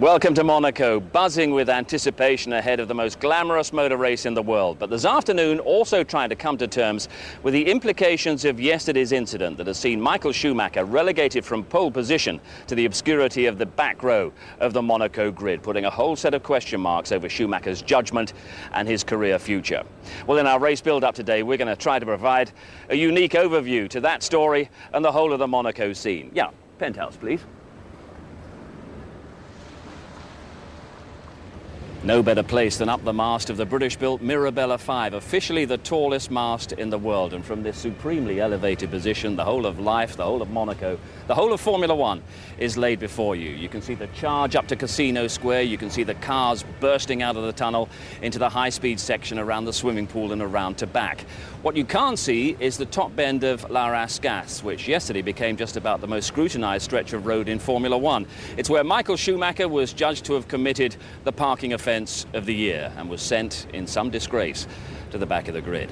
Welcome to Monaco, buzzing with anticipation ahead of the most glamorous motor race in the world. But this afternoon also trying to come to terms with the implications of yesterday's incident that has seen Michael Schumacher relegated from pole position to the obscurity of the back row of the Monaco grid, putting a whole set of question marks over Schumacher's judgment and his career future. Well, in our race build-up today, we're going to try to provide a unique overview to that story and the whole of the Monaco scene. Yeah, penthouse, please. No better place than up the mast of the British-built Mirabella 5, officially the tallest mast in the world. And from this supremely elevated position, the whole of life, the whole of Monaco, the whole of Formula One is laid before you. You can see the charge up to Casino Square. You can see the cars bursting out of the tunnel into the high-speed section around the swimming pool and around to back. What you can't see is the top bend of La Rascasse, which yesterday became just about the most scrutinised stretch of road in Formula One. It's where Michael Schumacher was judged to have committed the parking offence of the year and was sent in some disgrace to the back of the grid.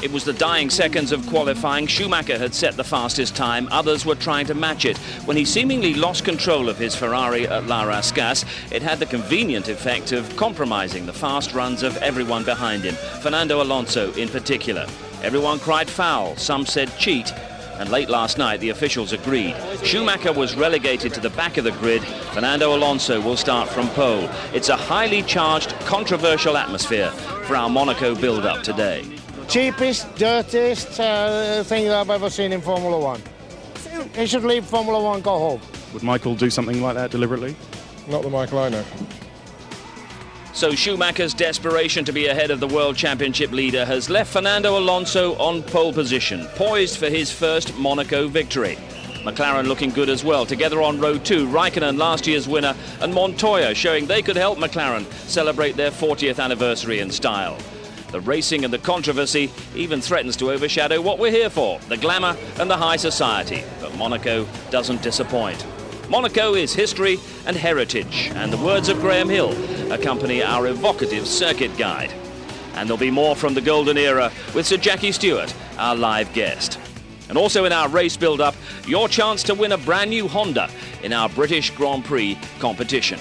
It was the dying seconds of qualifying. Schumacher had set the fastest time. Others were trying to match it. When he seemingly lost control of his Ferrari at La Rascasse, it had the convenient effect of compromising the fast runs of everyone behind him, Fernando Alonso in particular. Everyone cried foul, some said cheat, and late last night the officials agreed. Schumacher was relegated to the back of the grid. Fernando Alonso will start from pole. It's a highly charged, controversial atmosphere for our Monaco build-up today. Cheapest, dirtiest thing that I've ever seen in Formula One. He should leave Formula One, go home. Would Michael do something like that deliberately? Not the Michael I know. So Schumacher's desperation to be ahead of the World Championship leader has left Fernando Alonso on pole position, poised for his first Monaco victory. McLaren looking good as well, together on row 2, Raikkonen, last year's winner, and Montoya showing they could help McLaren celebrate their 40th anniversary in style. The racing and the controversy even threatens to overshadow what we're here for, the glamour and the high society. But Monaco doesn't disappoint. Monaco is history and heritage, and the words of Graham Hill accompany our evocative circuit guide. And there'll be more from the golden era with Sir Jackie Stewart, our live guest. And also in our race build-up, your chance to win a brand new Honda in our British Grand Prix competition.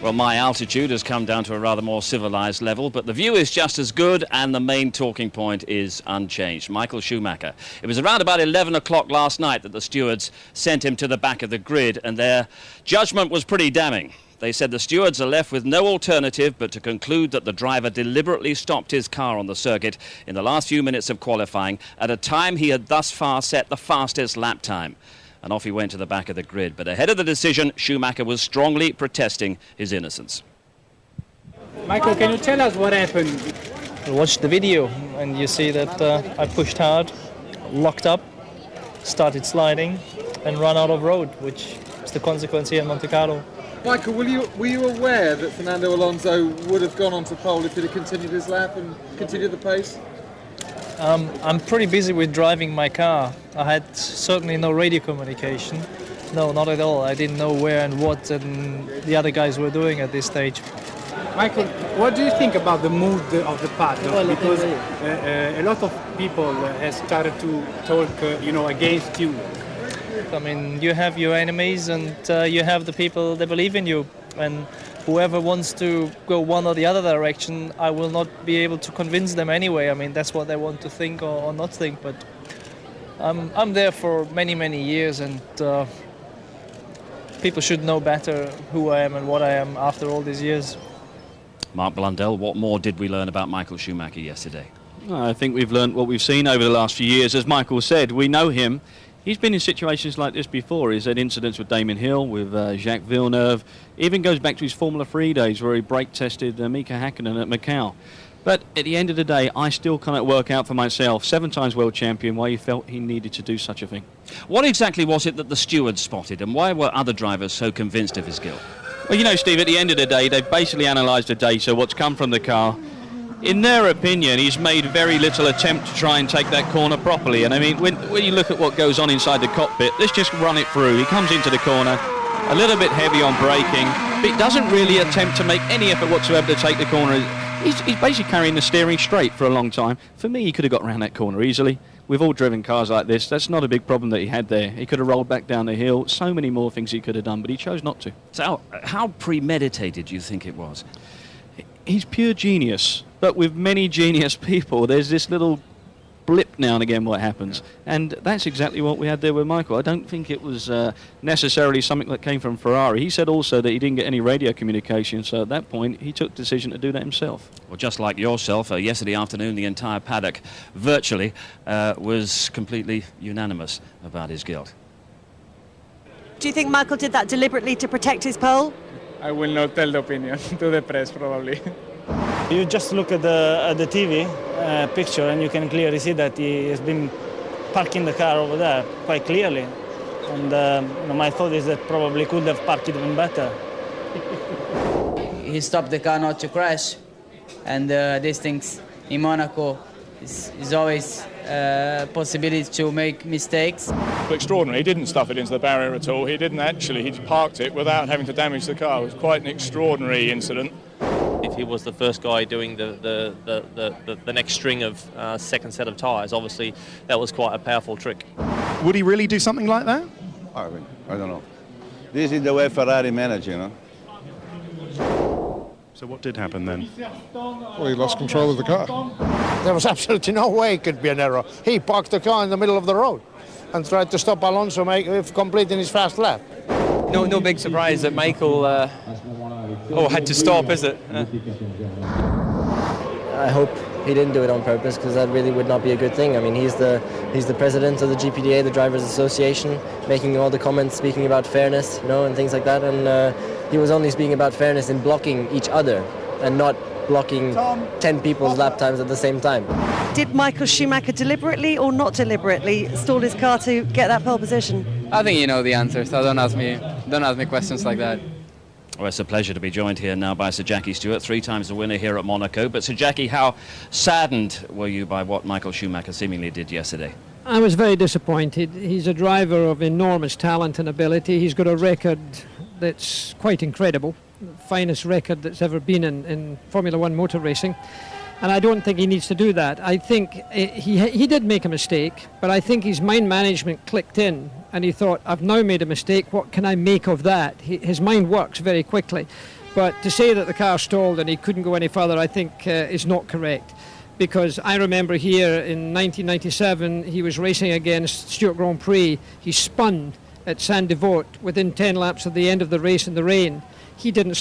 Well, my altitude has come down to a rather more civilised level, but the view is just as good and the main talking point is unchanged. Michael Schumacher. It was around about 11 o'clock last night that the stewards sent him to the back of the grid, and their judgment was pretty damning. They said the stewards are left with no alternative but to conclude that the driver deliberately stopped his car on the circuit in the last few minutes of qualifying at a time he had thus far set the fastest lap time. And off he went to the back of the grid. But ahead of the decision, Schumacher was strongly protesting his innocence. Michael, can you tell us what happened? Watch the video and you see that I pushed hard, locked up, started sliding and run out of road, which is the consequence here in Monte Carlo. Michael, were you aware that Fernando Alonso would have gone on to pole if he'd have continued his lap and continued the pace? I'm pretty busy with driving my car. I had certainly no radio communication. No, not at all. I didn't know where and what and the other guys were doing at this stage. Michael, what do you think about the mood of the paddock? Because a lot of people have started to talk, against you. I mean, you have your enemies and you have the people that believe in you. And whoever wants to go one or the other direction, I will not be able to convince them anyway. I mean, that's what they want to think or not think. But I'm there for many, many years, and people should know better who I am and what I am after all these years. Mark Blundell, what more did we learn about Michael Schumacher yesterday? I think we've learned what we've seen over the last few years. As Michael said, we know him. He's been in situations like this before. He's had incidents with Damon Hill, with Jacques Villeneuve. Even goes back to his Formula 3 days where he brake tested Mika Hakkinen at Macau. But at the end of the day, I still cannot work out for myself, 7 times world champion, why he felt he needed to do such a thing. What exactly was it that the stewards spotted, and why were other drivers so convinced of his guilt? Well, you know, Steve, at the end of the day, they've basically analysed the data, what's come from the car. In their opinion, he's made very little attempt to try and take that corner properly. And I mean, when you look at what goes on inside the cockpit, let's just run it through. He comes into the corner, a little bit heavy on braking, but he doesn't really attempt to make any effort whatsoever to take the corner. He's basically carrying the steering straight for a long time. For me, he could have got around that corner easily. we've all driven cars like this. That's not a big problem that he had there. He could have rolled back down the hill. So many more things he could have done, but he chose not to. So how premeditated do you think it was? He's pure genius, but with many genius people, there's this little blip now and again what happens, and that's exactly what we had there with Michael. I don't think it was necessarily something that came from Ferrari. He said also that he didn't get any radio communication, so at that point he took the decision to do that himself. Well, just like yourself, yesterday afternoon the entire paddock virtually was completely unanimous about his guilt. Do you think Michael did that deliberately to protect his pole? I will not tell the opinion to the press, probably. You just look at the TV picture and you can clearly see that he has been parking the car over there quite clearly. And my thought is that probably could have parked it even better. He stopped the car not to crash, and these things in Monaco is always possibility to make mistakes. Extraordinary. He didn't stuff it into the barrier at all. He didn't actually. He parked it without having to damage the car. It was quite an extraordinary incident. If he was the first guy doing the next string of second set of tyres, obviously that was quite a powerful trick. Would he really do something like that? I don't know. This is the way Ferrari manage, you know. So what did happen then? Well, he lost control of the car. There was absolutely no way it could be an error. He parked the car in the middle of the road and tried to stop Alonso completing his fast lap. No big surprise that Michael had to stop, is it? I hope he didn't do it on purpose, because that really would not be a good thing. I mean, he's the president of the GPDA, the Drivers Association, making all the comments, speaking about fairness, and things like that. And he was only speaking about fairness in blocking each other and not blocking 10 people's lap times at the same time. Did Michael Schumacher deliberately or not deliberately stall his car to get that pole position? I think you know the answer, so don't ask me questions like that. Well, it's a pleasure to be joined here now by Sir Jackie Stewart, 3 times the winner here at Monaco. But Sir Jackie, how saddened were you by what Michael Schumacher seemingly did yesterday? I was very disappointed. He's a driver of enormous talent and ability. He's got a record that's quite incredible, the finest record that's ever been in Formula One motor racing. And I don't think he needs to do that. I think he did make a mistake, but I think his mind management clicked in and he thought, I've now made a mistake, what can I make of that? His mind works very quickly. But to say that the car stalled and he couldn't go any further, I think is not correct. Because I remember here in 1997, he was racing against Stewart Grand Prix. He spun at Saint-Devote within 10 laps of the end of the race in the rain. He didn't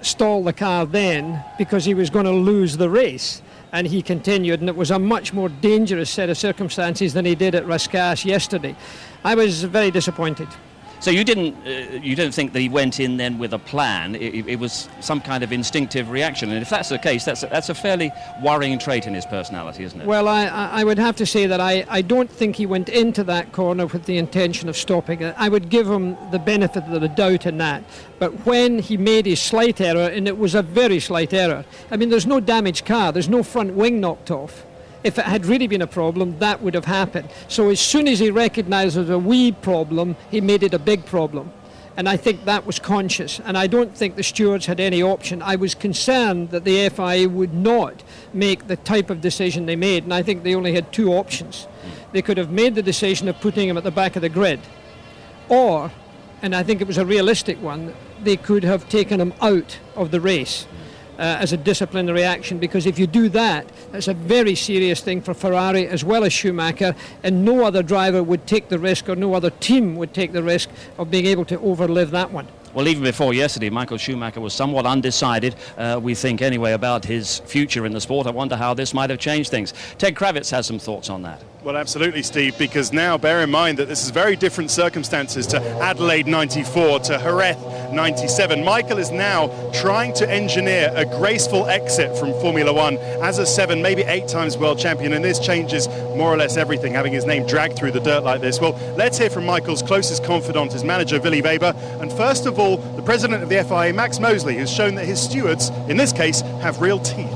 stall the car then because he was going to lose the race, and he continued, and it was a much more dangerous set of circumstances than he did at Rascasse yesterday. I was very disappointed. So you didn't think that he went in then with a plan? It was some kind of instinctive reaction, and if that's the case, that's a fairly worrying trait in his personality, isn't it? Well, I would have to say that I don't think he went into that corner with the intention of stopping it. I would give him the benefit of the doubt in that. But when he made his slight error, and it was a very slight error, I mean, there's no damaged car, there's no front wing knocked off. If it had really been a problem, that would have happened. So as soon as he recognised it was a wee problem, he made it a big problem. And I think that was conscious. And I don't think the stewards had any option. I was concerned that the FIA would not make the type of decision they made. And I think they only had 2 options. They could have made the decision of putting him at the back of the grid. Or, and I think it was a realistic one, they could have taken him out of the race. As a disciplinary action, because if you do that, that's a very serious thing for Ferrari as well as Schumacher, and no other driver would take the risk, or no other team would take the risk of being able to overlive that one. Well, even before yesterday, Michael Schumacher was somewhat undecided, we think anyway, about his future in the sport. I wonder how this might have changed things. Ted Kravitz has some thoughts on that. Well, absolutely, Steve, because now bear in mind that this is very different circumstances to Adelaide 94, to Jerez 97. Michael is now trying to engineer a graceful exit from Formula One as a 7, maybe 8 times world champion, and this changes more or less everything, having his name dragged through the dirt like this. Well, let's hear from Michael's closest confidant, his manager, Willy Weber, and first of all, the president of the FIA, Max Mosley, who's shown that his stewards, in this case, have real teeth.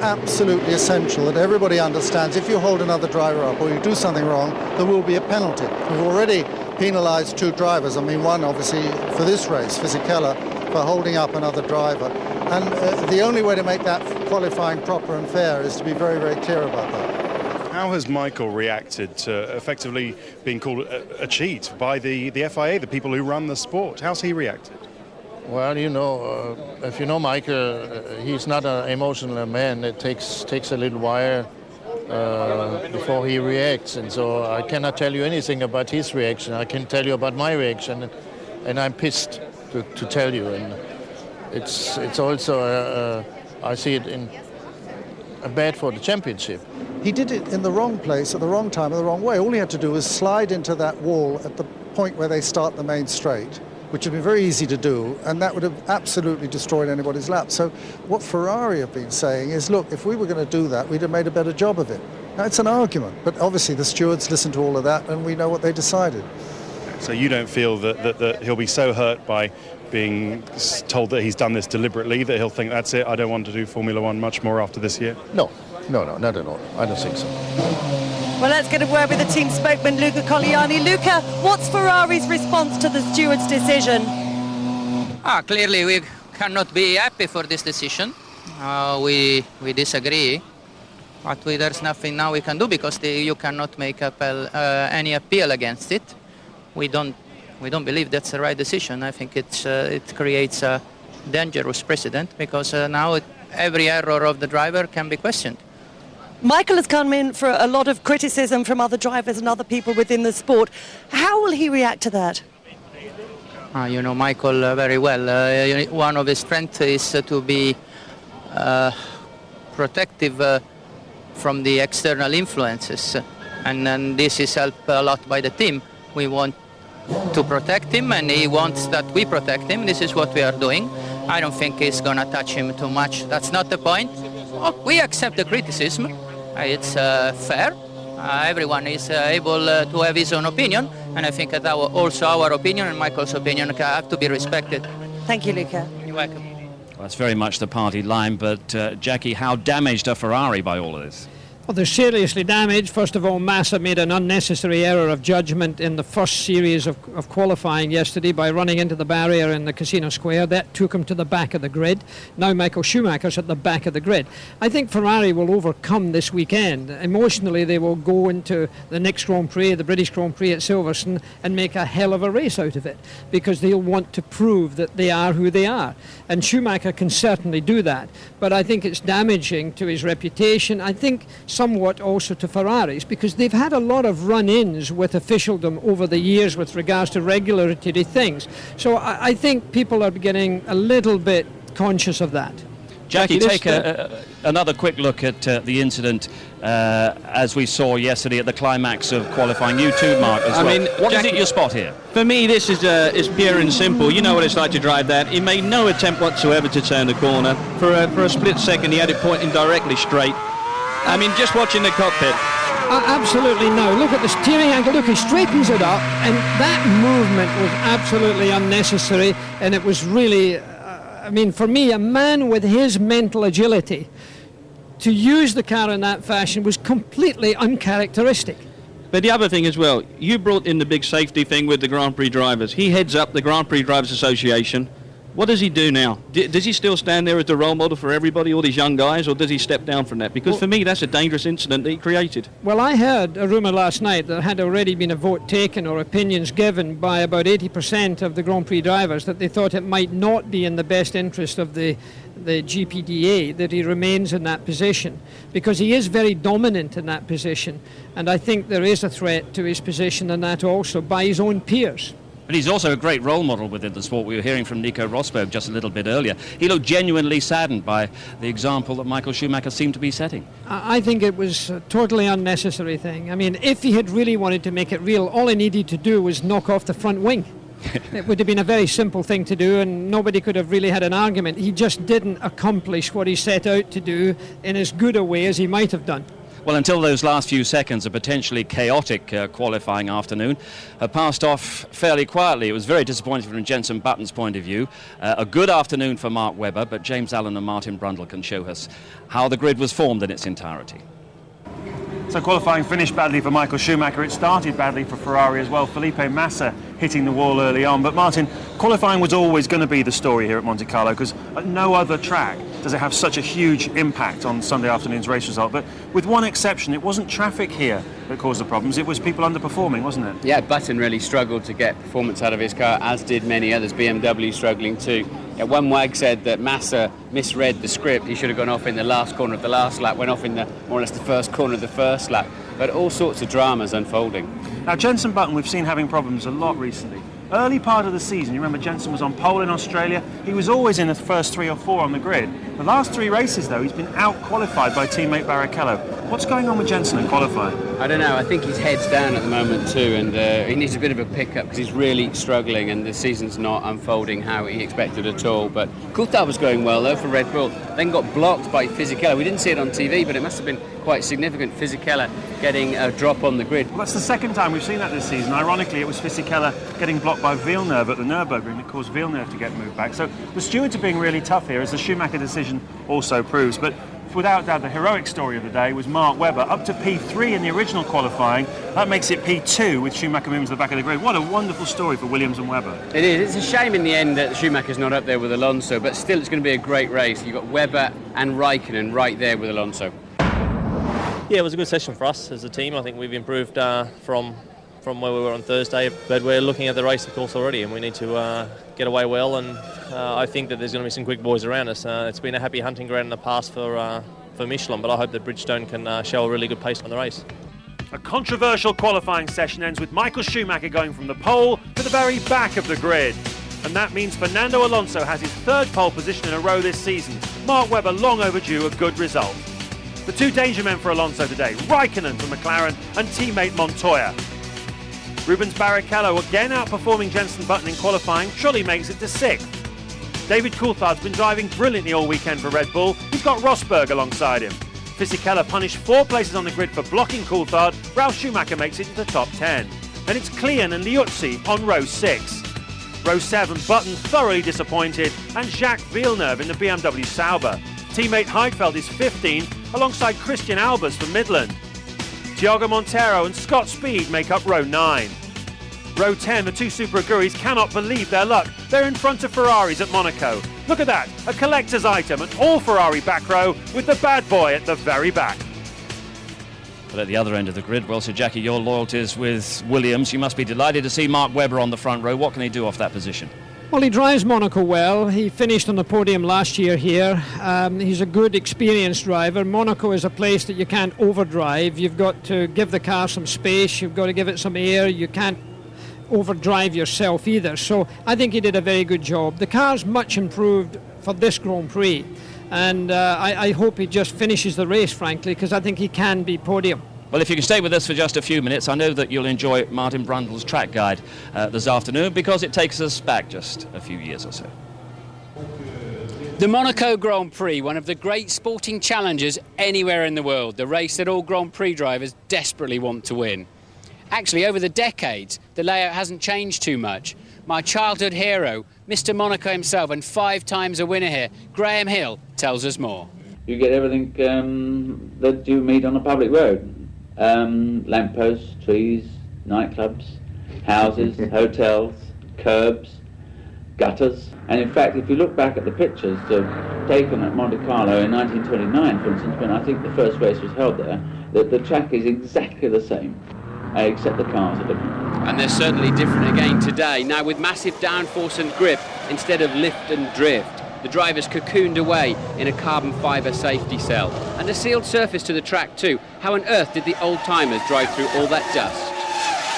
Absolutely essential that everybody understands if you hold another driver up or you do something wrong, there will be a penalty. We've already penalised 2 drivers. I mean, one obviously for this race, Fisichella, for holding up another driver. And the only way to make that qualifying proper and fair is to be very, very clear about that. How has Michael reacted to effectively being called a cheat by the FIA, the people who run the sport? How's he reacted? Well, you know, if you know Michael, he's not an emotional man. It takes a little while before he reacts, and so I cannot tell you anything about his reaction. I can tell you about my reaction, and I'm pissed to tell you. And it's also I see it in bad for the championship. He did it in the wrong place at the wrong time in the wrong way. All he had to do was slide into that wall at the point where they start the main straight, which would be very easy to do, and that would have absolutely destroyed anybody's lap. So what Ferrari have been saying is, look, if we were going to do that, we'd have made a better job of it. Now, it's an argument, but obviously the stewards listened to all of that, and we know what they decided. So you don't feel that he'll be so hurt by being told that he's done this deliberately that he'll think, that's it, I don't want to do Formula One much more after this year? No, not at all. I don't think so. Well, let's get a word with the team spokesman, Luca Colliani. Luca, what's Ferrari's response to the steward's decision? Clearly we cannot be happy for this decision. We disagree, but there's nothing now we can do because you cannot make any appeal against it. We don't believe that's the right decision. I think it creates a dangerous precedent because now every error of the driver can be questioned. Michael has come in for a lot of criticism from other drivers and other people within the sport. How will he react to that? You know Michael very well. One of his strengths is to be protective from the external influences, and this is helped a lot by the team. We want to protect him, and he wants that we protect him. This is what we are doing. I don't think it's going to touch him too much. That's not the point. We accept the criticism. It's fair. Everyone is able to have his own opinion, and I think that also our opinion and Michael's opinion have to be respected. Thank you, Luca. You're welcome. Well, that's very much the party line, but Jackie, how damaged are Ferrari by all of this? Well, they're seriously damaged. First of all, Massa made an unnecessary error of judgment in the first series of qualifying yesterday by running into the barrier in the Casino Square. That took him to the back of the grid. Now Michael Schumacher's at the back of the grid. I think Ferrari will overcome this weekend. Emotionally, they will go into the next Grand Prix, the British Grand Prix at Silverstone, and make a hell of a race out of it because they'll want to prove that they are who they are. And Schumacher can certainly do that. But I think it's damaging to his reputation. I think somewhat also to Ferraris because they've had a lot of run-ins with officialdom over the years with regards to regulatory things. So I think people are getting a little bit conscious of that. Jackie, take another quick look at the incident as we saw yesterday at the climax of qualifying. You too, Mark, as well. What Jackie, is it your spot here? For me, this is pure and simple. You know what it's like to drive that. He made no attempt whatsoever to turn the corner. For a split second, he had it pointing directly straight. I mean, just watching the cockpit. Absolutely no. Look at the steering angle. Look, he straightens it up, and that movement was absolutely unnecessary, and it was really, I mean, for me, a man with his mental agility to use the car in that fashion was completely uncharacteristic. But the other thing as well, you brought in the big safety thing with the Grand Prix drivers. He heads up the Grand Prix Drivers Association. What does he do now? Does he still stand there as the role model for everybody, all these young guys, or does he step down from that? Because for me, that's a dangerous incident that he created. Well, I heard a rumour last night that had already been a vote taken or opinions given by about 80% of the Grand Prix drivers that they thought it might not be in the best interest of the GPDA that he remains in that position, because he is very dominant in that position, and I think there is a threat to his position in that also by his own peers. But he's also a great role model within the sport. We were hearing from Nico Rosberg just a little bit earlier. He looked genuinely saddened by the example that Michael Schumacher seemed to be setting. I think it was a totally unnecessary thing. I mean, if he had really wanted to make it real, all he needed to do was knock off the front wing. It would have been a very simple thing to do, and nobody could have really had an argument. He just didn't accomplish what he set out to do in as good a way as he might have done. Well, until those last few seconds, a potentially chaotic qualifying afternoon passed off fairly quietly. It was very disappointing from Jenson Button's point of view. A good afternoon for Mark Webber, but James Allen and Martin Brundle can show us how the grid was formed in its entirety. So qualifying finished badly for Michael Schumacher. It started badly for Ferrari as well. Felipe Massa hitting the wall early on. But Martin, qualifying was always going to be the story here at Monte Carlo because at no other track does it have such a huge impact on Sunday afternoon's race result. But with one exception, it wasn't traffic here that caused the problems, it was people underperforming, wasn't it? Yeah, Button really struggled to get performance out of his car, as did many others. BMW struggling too. Yeah, one wag said that Massa misread the script. He should have gone off in the last corner of the last lap, went off in the more or less the first corner of the first lap. But all sorts of dramas unfolding. Now, Jenson Button we've seen having problems a lot recently. Early part of the season, you remember Jenson was on pole in Australia. He was always in the first 3 or 4 on the grid. The last 3 races, though, he's been out-qualified by teammate Barrichello. What's going on with Jenson in qualifying? I don't know. I think his head's down at the moment too, and he needs a bit of a pick-up because he's really struggling and the season's not unfolding how he expected at all. But Coulthard was going well, though, for Red Bull. Then got blocked by Fisichella. We didn't see it on TV, but it must have been quite significant. Fisichella getting a drop on the grid. Well, that's the second time we've seen that this season. Ironically, it was Fisichella getting blocked by Villeneuve at the Nürburgring that caused Villeneuve to get moved back. So the stewards are being really tough here, as the Schumacher decision also proves. But without doubt, the heroic story of the day was Mark Webber, up to P3 in the original qualifying. That makes it P2 with Schumacher moving to the back of the grid. What a wonderful story for Williams and Webber. It is. It's a shame in the end that Schumacher's not up there with Alonso, but still it's going to be a great race. You've got Webber and Raikkonen right there with Alonso. Yeah, it was a good session for us as a team. I think we've improved from where we were on Thursday, but we're looking at the race, of course, already, and we need to get away well, and I think that there's going to be some quick boys around us. It's been a happy hunting ground in the past for Michelin, but I hope that Bridgestone can show a really good pace on the race. A controversial qualifying session ends with Michael Schumacher going from the pole to the very back of the grid. And that means Fernando Alonso has his 3rd pole position in a row this season. Mark Webber long overdue a good result. The 2 danger men for Alonso today, Raikkonen from McLaren and teammate Montoya. Rubens Barrichello again outperforming Jenson Button in qualifying, surely makes it to 6th. David Coulthard's been driving brilliantly all weekend for Red Bull. He's got Rosberg alongside him. Fisichella punished 4 places on the grid for blocking Coulthard. Ralf Schumacher makes it to the top 10. Then it's Klian and Liuzzi on row 6. Row 7, Button thoroughly disappointed, and Jacques Villeneuve in the BMW Sauber. Teammate Heidfeld is 15, alongside Christian Albers from Midland. Thiago Monteiro and Scott Speed make up row 9. Row 10, the 2 Super Aguris cannot believe their luck. They're in front of Ferraris at Monaco. Look at that, a collector's item, an all-Ferrari back row with the bad boy at the very back. But at the other end of the grid, well, so Jackie, your loyalties with Williams. You must be delighted to see Mark Webber on the front row. What can he do off that position? Well, he drives Monaco well. He finished on the podium last year here. He's a good, experienced driver. Monaco is a place that you can't overdrive. You've got to give the car some space. You've got to give it some air. You can't overdrive yourself either. So I think he did a very good job. The car's much improved for this Grand Prix. And I hope he just finishes the race, frankly, because I think he can be podium. Well, if you can stay with us for just a few minutes, I know that you'll enjoy Martin Brundle's track guide this afternoon, because it takes us back just a few years or so. The Monaco Grand Prix, one of the great sporting challenges anywhere in the world, the race that all Grand Prix drivers desperately want to win. Actually, over the decades, the layout hasn't changed too much. My childhood hero, Mr. Monaco himself, and 5 times a winner here, Graham Hill, tells us more. You get everything that you meet on a public road. Lampposts, trees, nightclubs, houses, hotels, curbs, gutters. And in fact, if you look back at the pictures taken at Monte Carlo in 1929, for instance, when I think the first race was held there, the track is exactly the same, except the cars are different. And they're certainly different again today. Now with massive downforce and grip instead of lift and drift. The driver's cocooned away in a carbon fibre safety cell. And a sealed surface to the track too. How on earth did the old-timers drive through all that dust?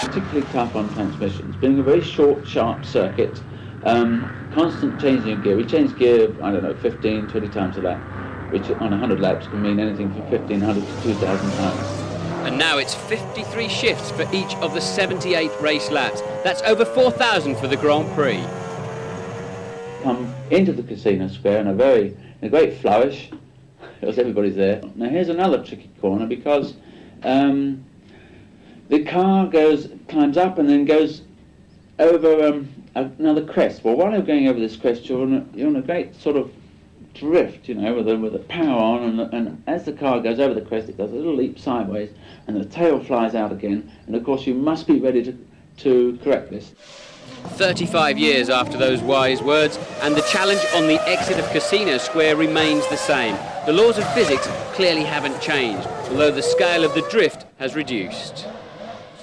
Particularly tough on transmissions, being a very short, sharp circuit, constant changing of gear. We change gear, I don't know, 15, 20 times a lap, which on 100 laps can mean anything from 1,500 to 2,000 pounds. And now it's 53 shifts for each of the 78 race laps. That's over 4,000 for the Grand Prix. Come into the casino square in a great flourish, because everybody's there. Now here's another tricky corner, because the car climbs up and then goes over another crest. Well, while you're going over this crest, you're on a great sort of drift, you know, with the power on, and as the car goes over the crest, it does a little leap sideways, and the tail flies out again, and of course you must be ready to correct this. 35 years after those wise words, and the challenge on the exit of Casino Square remains the same. The laws of physics clearly haven't changed, although the scale of the drift has reduced.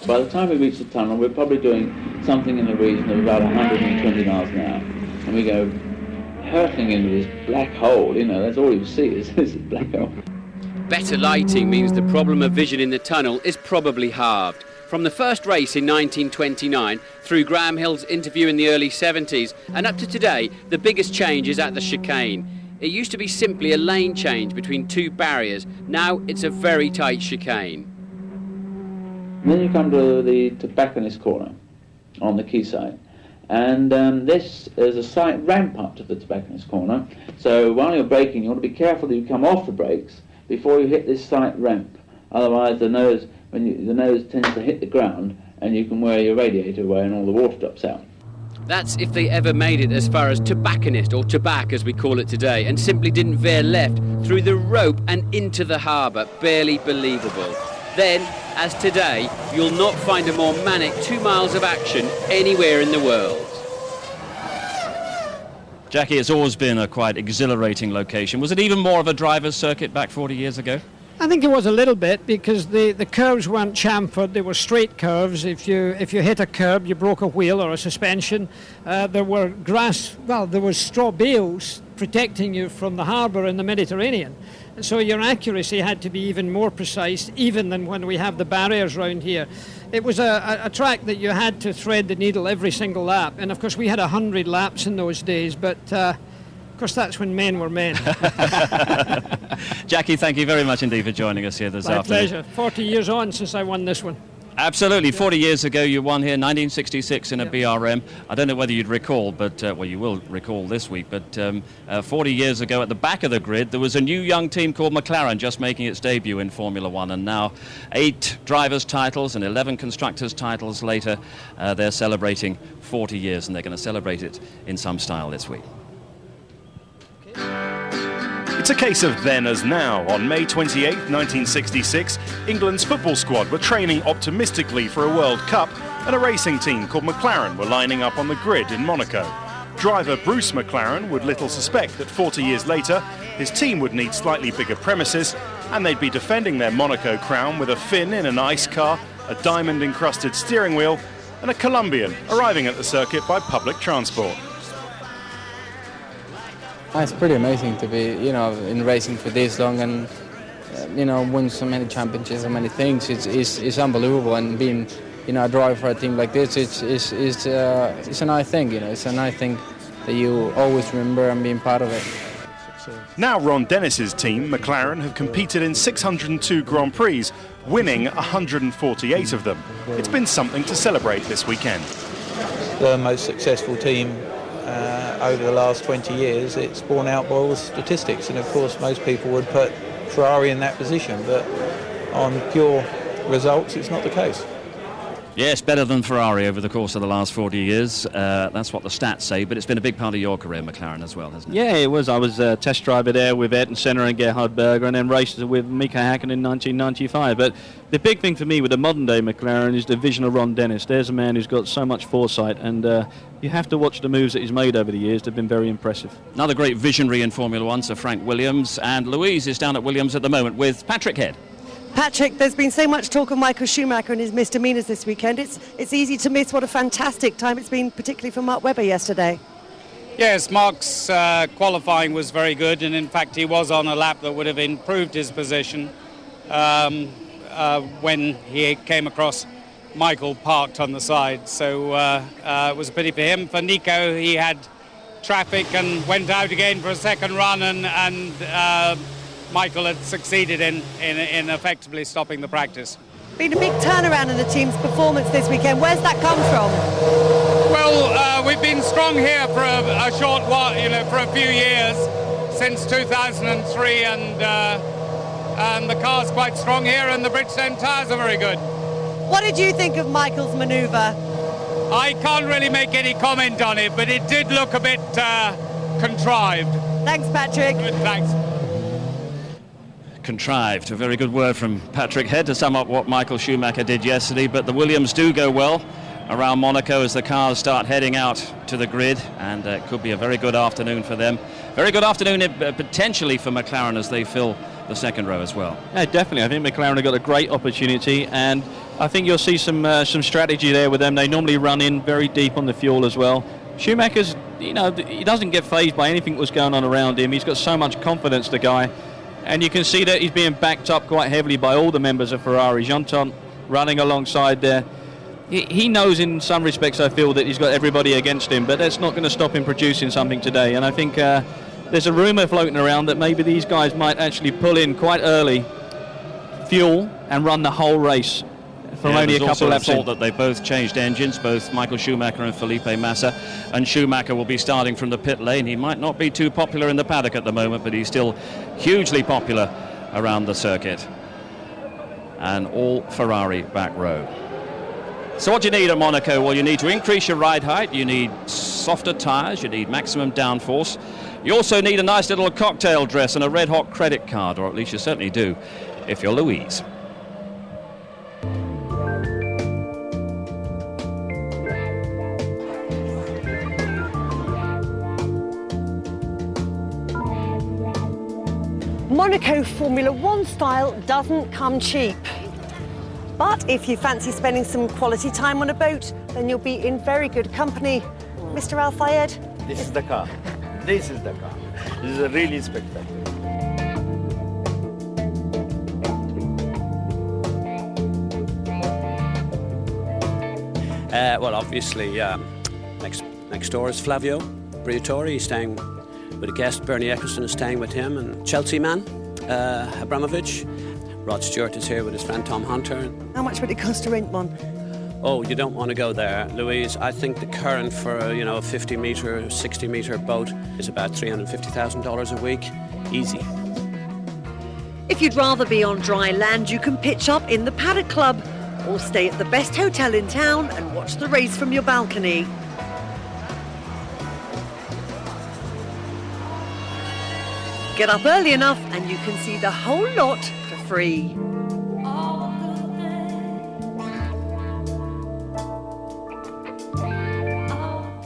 By the time we reach the tunnel, we're probably doing something in the region of about 120 miles an hour. And we go hurtling into this black hole, you know, that's all you see is this black hole. Better lighting means the problem of vision in the tunnel is probably halved. From the first race in 1929, through Graham Hill's interview in the early 70s, and up to today, the biggest change is at the chicane. It used to be simply a lane change between two barriers. Now it's a very tight chicane. And then you come to the tobacconist corner on the quayside. And this is a slight ramp up to the tobacconist corner. So while you're braking, you want to be careful that you come off the brakes before you hit this slight ramp. Otherwise, the nose tends to hit the ground, and you can wear your radiator away, and all the water drops out. That's if they ever made it as far as tobacconist, or tobac as we call it today, and simply didn't veer left through the rope and into the harbour. Barely believable. Then, as today, you'll not find a more manic 2 miles of action anywhere in the world. Jackie, it's always been a quite exhilarating location. Was it even more of a driver's circuit back 40 years ago? I think it was a little bit, because the curves weren't chamfered, they were straight curves. If you hit a curb, you broke a wheel or a suspension. There was straw bales protecting you from the harbour in the Mediterranean. So your accuracy had to be even more precise, even than when we have the barriers round here. It was a track that you had to thread the needle every single lap. And of course we had 100 laps in those days, but of course that's when men were men. Jackie, thank you very much indeed for joining us here this afternoon. My pleasure. 40 years on since I won this one. Absolutely. 40 years ago you won here, 1966 in a BRM. I don't know whether you'd recall, but well, you will recall this week, but 40 years ago at the back of the grid there was a new young team called McLaren just making its debut in Formula One, and now 8 drivers' titles and 11 constructors' titles later, they're celebrating 40 years, and they're going to celebrate it in some style this week. It's a case of then as now. On May 28, 1966, England's football squad were training optimistically for a World Cup, and a racing team called McLaren were lining up on the grid in Monaco. Driver Bruce McLaren would little suspect that 40 years later, his team would need slightly bigger premises, and they'd be defending their Monaco crown with a Finn in an ice car, a diamond-encrusted steering wheel, and a Colombian arriving at the circuit by public transport. It's pretty amazing to be, you know, in racing for this long and, you know, win so many championships, so many things. It's unbelievable, and being, you know, a driver for a team like this, it's a nice thing, you know. It's a nice thing that you always remember and being part of it. Now Ron Dennis's team, McLaren, have competed in 602 Grand Prix, winning 148 of them. It's been something to celebrate this weekend. The most successful team over the last 20 years, it's borne out by all the statistics, and of course most people would put Ferrari in that position, but on pure results it's not the case. Yes, better than Ferrari over the course of the last 40 years. That's what the stats say, but it's been a big part of your career, McLaren, as well, hasn't it? Yeah, it was. I was a test driver there with Ayrton Senna and Gerhard Berger, and then raced with Mika Häkkinen in 1995. But the big thing for me with the modern-day McLaren is the vision of Ron Dennis. There's a man who's got so much foresight, and you have to watch the moves that he's made over the years. They've been very impressive. Another great visionary in Formula One, Sir Frank Williams, and Louise is down at Williams at the moment with Patrick Head. Patrick, there's been so much talk of Michael Schumacher and his misdemeanours this weekend. It's easy to miss what a fantastic time it's been, particularly for Mark Webber yesterday. Yes, Mark's qualifying was very good, and in fact he was on a lap that would have improved his position when he came across Michael parked on the side. So it was a pity for him. For Nico, he had traffic and went out again for a second run, and Michael had succeeded in effectively stopping the practice. Been a big turnaround in the team's performance this weekend. Where's that come from? Well, we've been strong here for a short while, you know, for a few years, since 2003, and the car's quite strong here, and the Bridgestone tyres are very good. What did you think of Michael's manoeuvre? I can't really make any comment on it, but it did look a bit contrived. Thanks, Patrick. Good, thanks. Contrived, a very good word from Patrick Head to sum up what Michael Schumacher did yesterday, but the Williams do go well. around Monaco as the cars start heading out to the grid, and it could be a very good afternoon for them. Very good afternoon potentially for McLaren as they fill the second row as well. Yeah, definitely. I think McLaren have got a great opportunity, and I think you'll see some strategy there with them. They normally run in very deep on the fuel as well. Schumacher's, he doesn't get fazed by anything that's going on around him. He's got so much confidence, the guy, and you can see that he's being backed up quite heavily by all the members of Ferrari. Jean-Ton running alongside there. He knows in some respects, I feel, that he's got everybody against him, but that's not going to stop him producing something today. And I think there's a rumour floating around that maybe these guys might actually pull in quite early fuel and run the whole race from only a couple laps in. That they both changed engines, both Michael Schumacher and Felipe Massa, and Schumacher will be starting from the pit lane. He might not be too popular in the paddock at the moment, but he's still hugely popular around the circuit. And all Ferrari back row. So what do you need at Monaco? Well, you need to increase your ride height, you need softer tyres, you need maximum downforce. You also need a nice little cocktail dress and a red-hot credit card, or at least you certainly do if you're Louise. Monaco Formula One style doesn't come cheap. But if you fancy spending some quality time on a boat, then you'll be in very good company. Mr. Al Fayed? This is the car. This is the car. This is a really spectacular. Well, obviously, next door is Flavio Briatore. He's staying with a guest. Bernie Eccleston is staying with him, and Chelsea man, Abramovich. Rod Stewart is here with his friend Tom Hunter. How much would it cost to rent one? Oh, you don't want to go there, Louise. I think the current for a 50-metre, 60-metre boat is about $350,000 a week. Easy. If you'd rather be on dry land, you can pitch up in the Paddock Club or stay at the best hotel in town and watch the race from your balcony. Get up early enough and you can see the whole lot for free.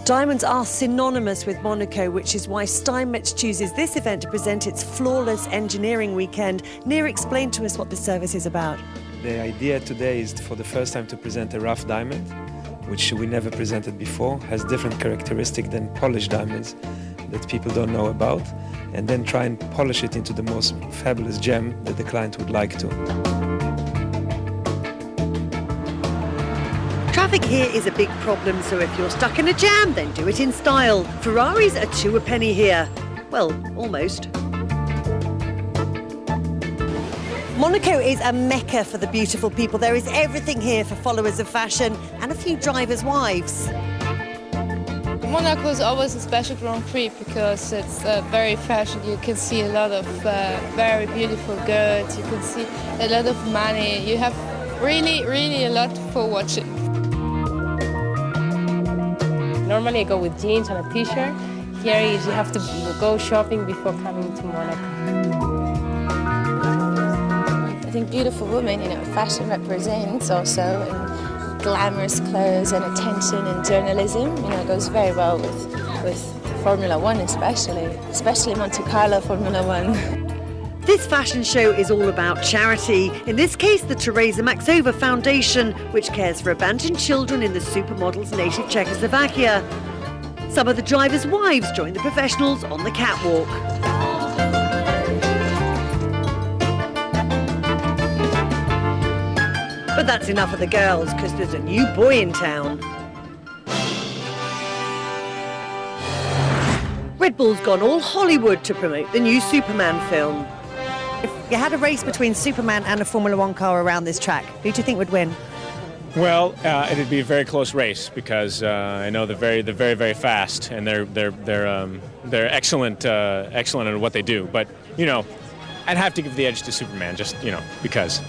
Diamonds are synonymous with Monaco, which is why Steinmetz chooses this event to present its flawless engineering weekend. Near, explain to us what this service is about. The idea today is for the first time to present a rough diamond, which we never presented before, has different characteristics than polished diamonds that people don't know about, and then try and polish it into the most fabulous gem that the client would like to. Traffic here is a big problem, so if you're stuck in a jam, then do it in style. Ferraris are 2 a penny here. Well, almost. Monaco is a mecca for the beautiful people. There is everything here for followers of fashion and a few drivers' wives. Monaco is always a special Grand Prix because it's very fashion. You can see a lot of very beautiful girls. You can see a lot of money. You have really, really a lot for watching. Normally I go with jeans and a t-shirt. Here is you have to go shopping before coming to Monaco. I think beautiful women, fashion represents also, and glamorous clothes and attention and journalism, goes very well with Formula One especially Monte Carlo Formula One. This fashion show is all about charity. In this case, the Teresa Maxova Foundation, which cares for abandoned children in the supermodel's native Czechoslovakia. Some of the drivers' wives join the professionals on the catwalk. But that's enough of the girls, because there's a new boy in town. Red Bull's gone all Hollywood to promote the new Superman film. If you had a race between Superman and a Formula One car around this track, who do you think would win? Well, it'd be a very close race because I know they're very fast and they're excellent at what they do. But I'd have to give the edge to Superman just because.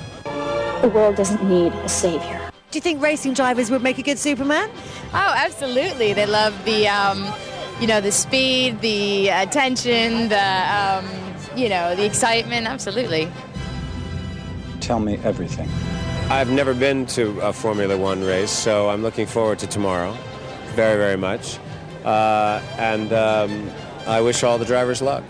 The world doesn't need a savior. Do you think racing drivers would make a good Superman? Oh, absolutely. They love the speed, the attention, the excitement. Absolutely. Tell me everything. I've never been to a Formula One race, so I'm looking forward to tomorrow very, very much. And I wish all the drivers luck.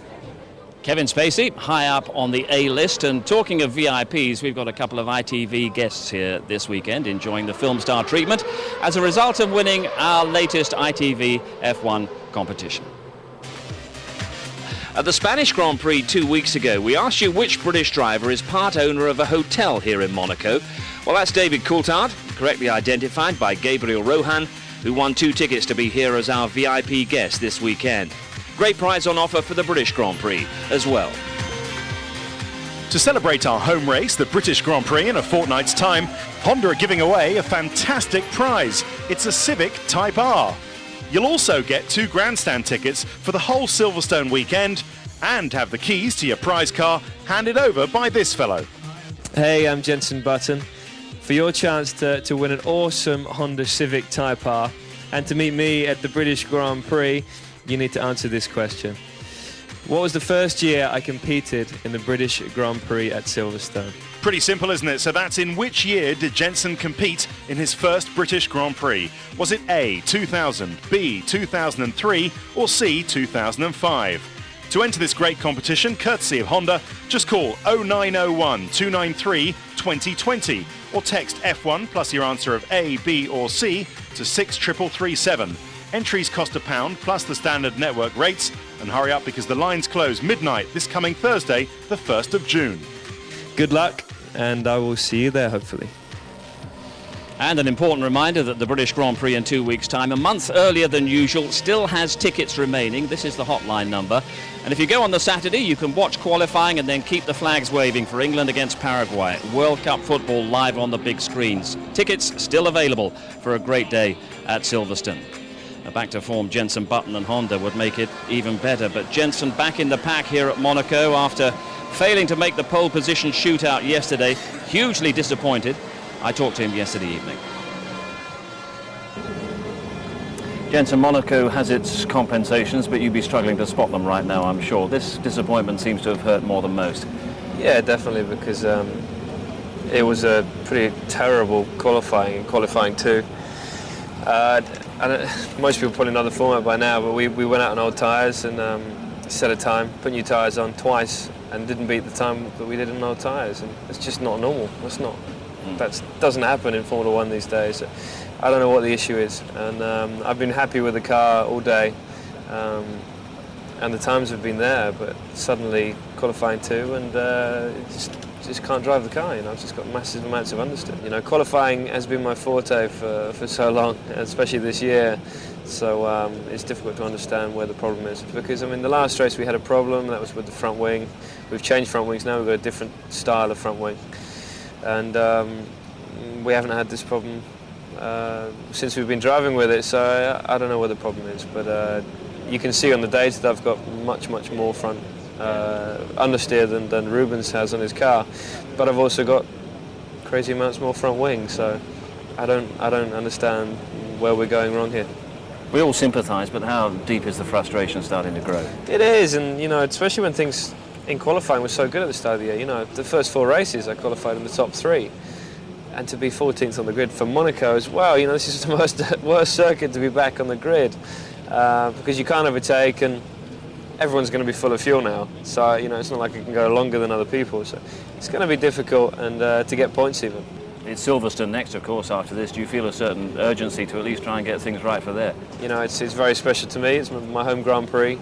Kevin Spacey, high up on the A-list. And talking of VIPs, we've got a couple of ITV guests here this weekend enjoying the film star treatment as a result of winning our latest ITV F1 competition. At the Spanish Grand Prix 2 weeks ago, we asked you which British driver is part owner of a hotel here in Monaco. Well, that's David Coulthard, correctly identified by Gabriel Rohan, who won 2 tickets to be here as our VIP guest this weekend. Great prize on offer for the British Grand Prix as well. To celebrate our home race, the British Grand Prix, in a fortnight's time, Honda are giving away a fantastic prize. It's a Civic Type R. You'll also get 2 grandstand tickets for the whole Silverstone weekend and have the keys to your prize car handed over by this fellow. Hey, I'm Jenson Button. For your chance to win an awesome Honda Civic Type R and to meet me at the British Grand Prix, you need to answer this question. What was the first year I competed in the British Grand Prix at Silverstone? Pretty simple, isn't it? So that's in which year did Jenson compete in his first British Grand Prix? Was it A, 2000, B, 2003, or C, 2005? To enter this great competition, courtesy of Honda, just call 0901 293 2020 or text F1 plus your answer of A, B or C to 63337. Entries cost £1 plus the standard network rates. And hurry up because the lines close midnight this coming Thursday, the 1st of June. Good luck, and I will see you there, hopefully. And an important reminder that the British Grand Prix in 2 weeks' time, a month earlier than usual, still has tickets remaining. This is the hotline number. And if you go on the Saturday, you can watch qualifying and then keep the flags waving for England against Paraguay. World Cup football live on the big screens. Tickets still available for a great day at Silverstone. Now back to form, Jenson Button and Honda would make it even better. But Jenson back in the pack here at Monaco after failing to make the pole position shootout yesterday. Hugely disappointed. I talked to him yesterday evening. Jenson, Monaco has its compensations, but you'd be struggling to spot them right now, I'm sure. This disappointment seems to have hurt more than most. Yeah, definitely, because it was a pretty terrible qualifying too. Most people probably know the format by now, but we went out on old tyres and set a time, put new tyres on twice, and didn't beat the time that we did on old tyres. And it's just not normal. That doesn't happen in Formula One these days. I don't know what the issue is, and I've been happy with the car all day, and the times have been there, but suddenly qualifying 2 and just can't drive the car. I've just got massive amounts of understeer. Qualifying has been my forte for so long, especially this year. So it's difficult to understand where the problem is, because the last race we had a problem, that was with the front wing. We've changed front wings now, we've got a different style of front wing, and we haven't had this problem since we've been driving with it, so I don't know where the problem is, but you can see on the data that I've got much more front understeer than Rubens has on his car, but I've also got crazy amounts more front wing, so I don't understand where we're going wrong here. We all sympathise, but how deep is the frustration starting to grow? It is, and especially when things in qualifying were so good at the start of the year. The first 4 races I qualified in the top 3, and to be 14th on the grid for Monaco as well. This is the worst circuit to be back on the grid because you can't overtake, and everyone's going to be full of fuel now. So it's not like it can go longer than other people. So it's going to be difficult, and to get points even. It's Silverstone next, of course, after this. Do you feel a certain urgency to at least try and get things right for there? It's very special to me. It's my home Grand Prix.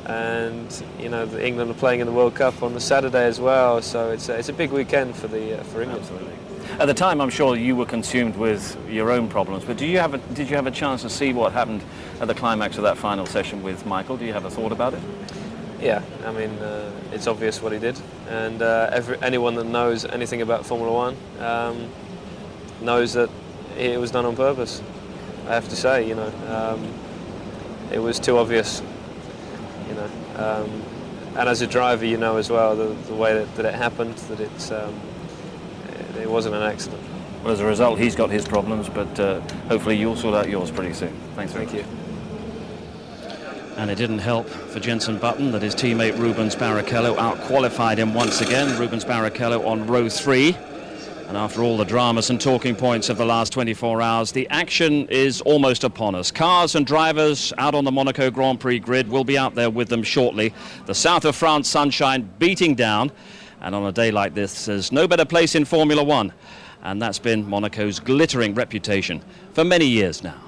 And, England are playing in the World Cup on the Saturday as well. So it's a big weekend for England. Absolutely. At the time, I'm sure you were consumed with your own problems. But did you have a chance to see what happened at the climax of that final session with Michael? Do you have a thought about it? Yeah, it's obvious what he did, and anyone that knows anything about Formula One knows that it was done on purpose. I have to say, it was too obvious, and as a driver, as well the way that it happened, that it wasn't an accident. Well, as a result, he's got his problems, but hopefully you'll sort out yours pretty soon. Thank you. And it didn't help for Jenson Button that his teammate Rubens Barrichello out-qualified him once again. Rubens Barrichello on row 3. And after all the dramas and talking points of the last 24 hours, the action is almost upon us. Cars and drivers out on the Monaco Grand Prix grid. Will be out there with them shortly. The south of France sunshine beating down. And on a day like this, there's no better place in Formula One. And that's been Monaco's glittering reputation for many years now.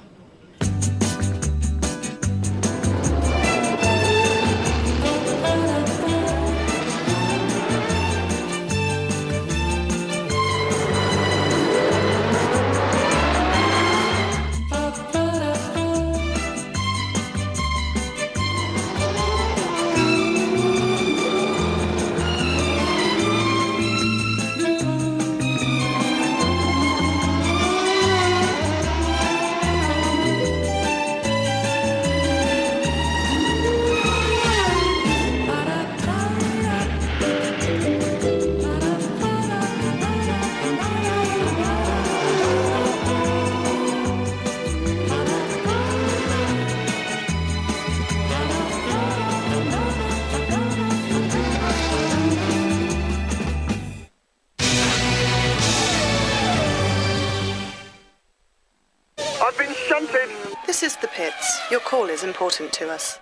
This is the pits. Your call is important to us.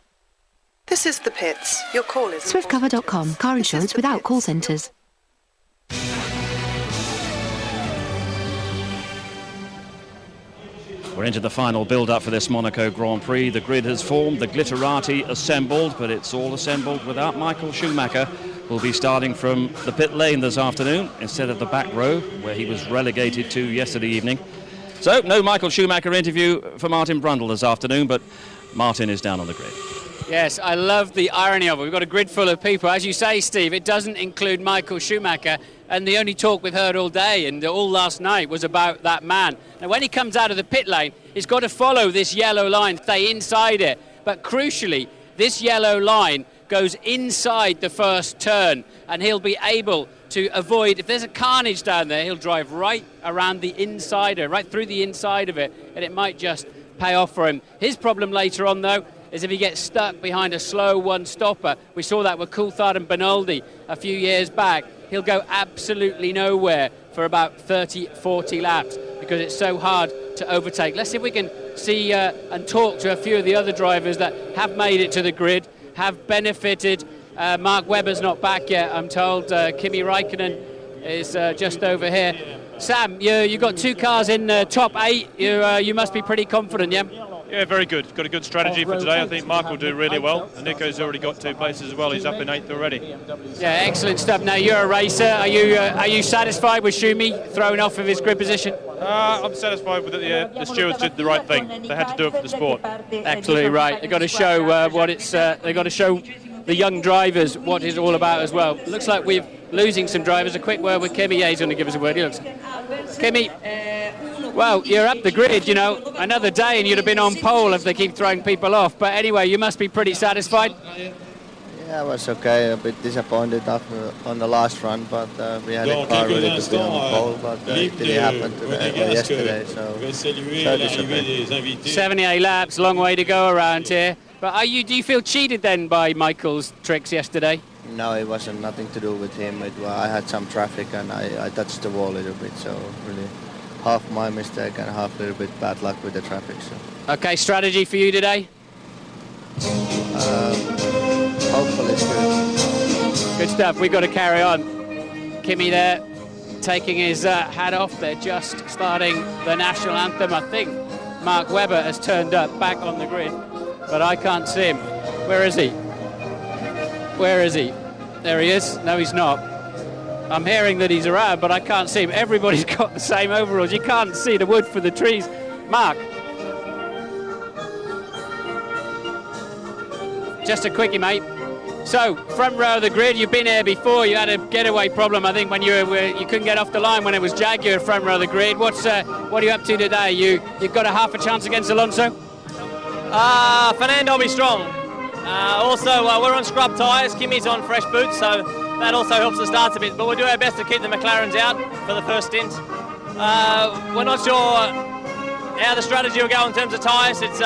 This is the pits. Your call is SwiftCover.com. Car insurance without call centres. We're into the final build-up for this Monaco Grand Prix. The grid has formed, the glitterati assembled, but it's all assembled without Michael Schumacher, who'll be starting from the pit lane this afternoon instead of the back row, where he was relegated to yesterday evening. So, no Michael Schumacher interview for Martin Brundle this afternoon, but Martin is down on the grid. Yes, I love the irony of it. We've got a grid full of people. As you say, Steve, it doesn't include Michael Schumacher, and the only talk we've heard all day and all last night was about that man. Now, when he comes out of the pit lane, he's got to follow this yellow line, stay inside it. But crucially, this yellow line goes inside the first turn, and he'll be able to avoid, if there's a carnage down there, he'll drive right around the insider, right through the inside of it, and it might just pay off for him. His problem later on, though, is if he gets stuck behind a slow one-stopper. We saw that with Coulthard and Benaldi a few years back. He'll go absolutely nowhere for about 30, 40 laps because it's so hard to overtake. Let's see if we can see and talk to a few of the other drivers that have made it to the grid, have benefited. Mark Webber's not back yet, I'm told. Kimi Räikkönen is just over here. Sam, you got two cars in top 8. You must be pretty confident, yeah? Yeah, very good. Got a good strategy for today. I think Mark will do really well. And Nico's already got 2 places as well. He's up in 8th already. Yeah, excellent stuff. Now, you're a racer. Are you satisfied with Schumi throwing off of his grid position? I'm satisfied with it. The stewards did the right thing. They had to do it for the sport. Absolutely right. They've got to show what it's. They've got to show the young drivers what it's all about as well. Looks like we're losing some drivers. A quick word with Kimi. Yeah, he's going to give us a word. He looks. Kimi, well, you're up the grid, another day and you'd have been on pole if they keep throwing people off. But anyway, you must be pretty satisfied. Yeah, it was okay. A bit disappointed after on the last run, but we had a car ready to be on the pole, but it didn't happen today, yesterday, so it's okay. 78 laps, long way to go around here. But do you feel cheated then by Michael's tricks yesterday? No, it wasn't nothing to do with him. I had some traffic and I touched the wall a little bit, so really half my mistake and half a little bit bad luck with the traffic. So. Okay, strategy for you today? Hopefully it's good. Good stuff. We've got to carry on. Kimi there, taking his hat off. They're just starting the national anthem. I think Mark Webber has turned up back on the grid, but I can't see him. Where is he? Where is he? There he is. No, he's not. I'm hearing that he's around, but I can't see him. Everybody's got the same overalls. You can't see the wood for the trees. Mark. Just a quickie, mate. So, front row of the grid, you've been here before. You had a getaway problem, I think, when you couldn't get off the line when it was Jaguar front row of the grid. What are you up to today? You've got a half a chance against Alonso? Fernando will be strong. Also, we're on scrub tyres. Kimi's on fresh boots, so that also helps the start a bit. But we'll do our best to keep the McLarens out for the first stint. We're not sure how the strategy will go in terms of tyres. It's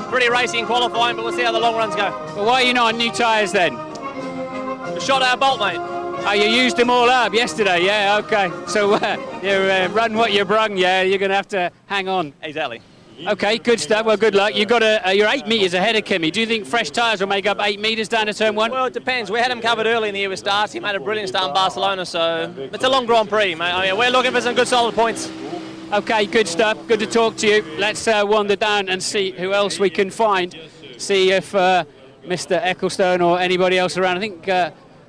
pretty racy in qualifying, but we'll see how the long runs go. But why are you not on new tyres then? We shot our bolt, mate. Oh, you used them all up yesterday, yeah, okay. So you run what you brung, yeah, you're going to have to hang on. Exactly. Okay, good stuff. Well, good luck. You're 8 metres ahead of Kimi. Do you think fresh tyres will make up 8 metres down to turn 1? Well, it depends. We had him covered early in the year with starts. He made a brilliant start in Barcelona, so it's a long Grand Prix, mate. I mean, we're looking for some good solid points. Okay, good stuff. Good to talk to you. Let's wander down and see who else we can find. See if Mr. Ecclestone or anybody else around. I think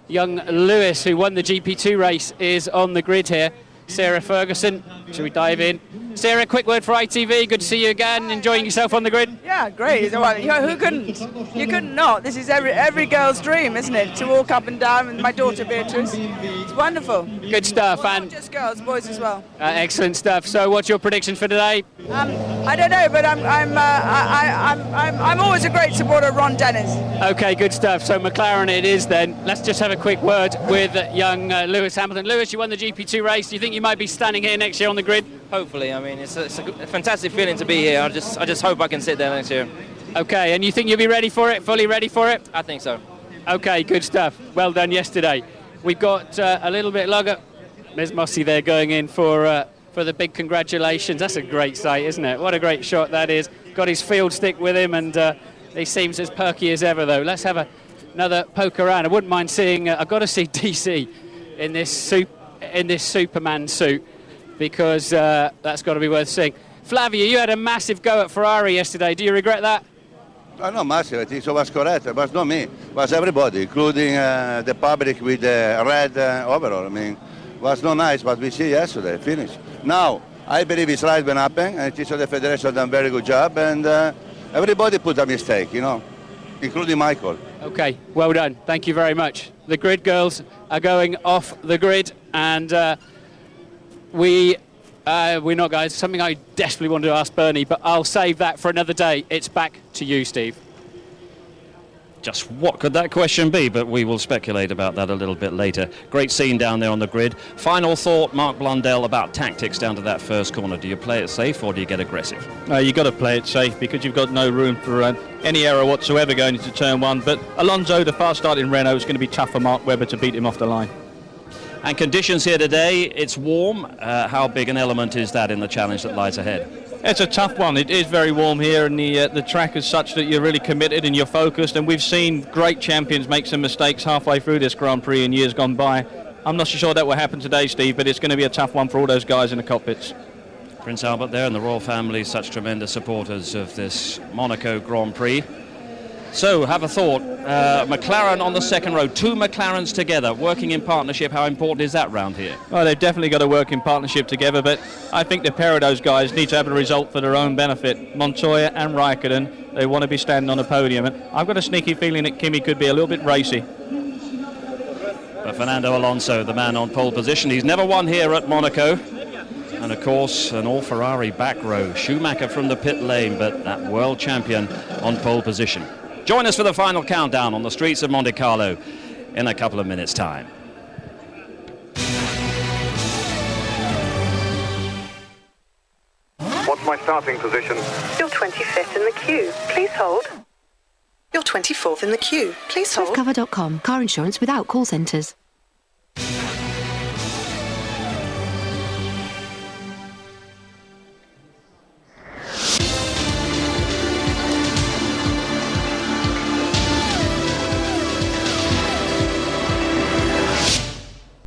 young Lewis, who won the GP2 race, is on the grid here. Sarah Ferguson, should we dive in? Sarah, quick word for ITV. Good to see you again. Enjoying yourself on the grid? Yeah, great. Well, who couldn't? You couldn't not. This is every girl's dream, isn't it? To walk up and down with my daughter Beatrice. It's wonderful. Good stuff. Well, not just girls, boys as well. Excellent stuff. So, what's your predictions for today? I don't know, but I'm always a great supporter of Ron Dennis. Okay, good stuff. So McLaren it is then. Let's just have a quick word with young Lewis Hamilton. Lewis, you won the GP2 race. Do you think you might be standing here next year on the grid? Hopefully. I mean, it's a fantastic feeling to be here. I just hope I can sit there next year. Okay, and you think you'll be ready for it? Fully ready for it? I think so. Okay, good stuff. Well done yesterday. We've got a little bit longer. There's Mossy there going in for the big congratulations. That's a great sight, isn't it? What a great shot that is. Got his field stick with him, and he seems as perky as ever, though. Let's have another poke around. I wouldn't mind seeing. I've got to see DC in this Superman suit, because that's got to be worth seeing. Flavio, you had a massive go at Ferrari yesterday. Do you regret that? Not massive. I think so was correct. It was not me. It was everybody, including the public with the red overall. I mean, it was not nice, but we see yesterday. Finished. Now, I believe it's right when happened, and I think so the federation has done a very good job, and everybody put a mistake, including Michael. Okay, well done. Thank you very much. The grid girls are going off the grid, and we're not, guys. Something I desperately wanted to ask Bernie, but I'll save that for another day. It's back to you, Steve. Just what could that question be? But we will speculate about that a little bit later. Great scene down there on the grid. Final thought, Mark Blundell, about tactics down to that first corner. Do you play it safe or do you get aggressive? You've got to play it safe, because you've got no room for any error whatsoever going into turn 1. But Alonso, the fast-starting Renault, is going to be tough for Mark Webber to beat him off the line. And conditions here today, it's warm. How big an element is that in the challenge that lies ahead? It's a tough one. It is very warm here, and the track is such that you're really committed and you're focused, and we've seen great champions make some mistakes halfway through this Grand Prix in years gone by. I'm not so sure that will happen today, Steve, but it's going to be a tough one for all those guys in the cockpits. Prince Albert there and the royal family, such tremendous supporters of this Monaco Grand Prix. So, have a thought. McLaren on the second row, 2 McLarens together, working in partnership. How important is that round here? Well, they've definitely got to work in partnership together, but I think the pair of those guys need to have a result for their own benefit. Montoya and Raikkonen, they want to be standing on a podium, and I've got a sneaky feeling that Kimi could be a little bit racy. But Fernando Alonso, the man on pole position, he's never won here at Monaco. And of course, an all-Ferrari back row. Schumacher from the pit lane, but that world champion on pole position. Join us for the final countdown on the streets of Monte Carlo in a couple of minutes' time. What's my starting position? You're 25th in the queue. Please hold. You're 24th in the queue. Please hold. Swiftcover.com. Car insurance without call centres.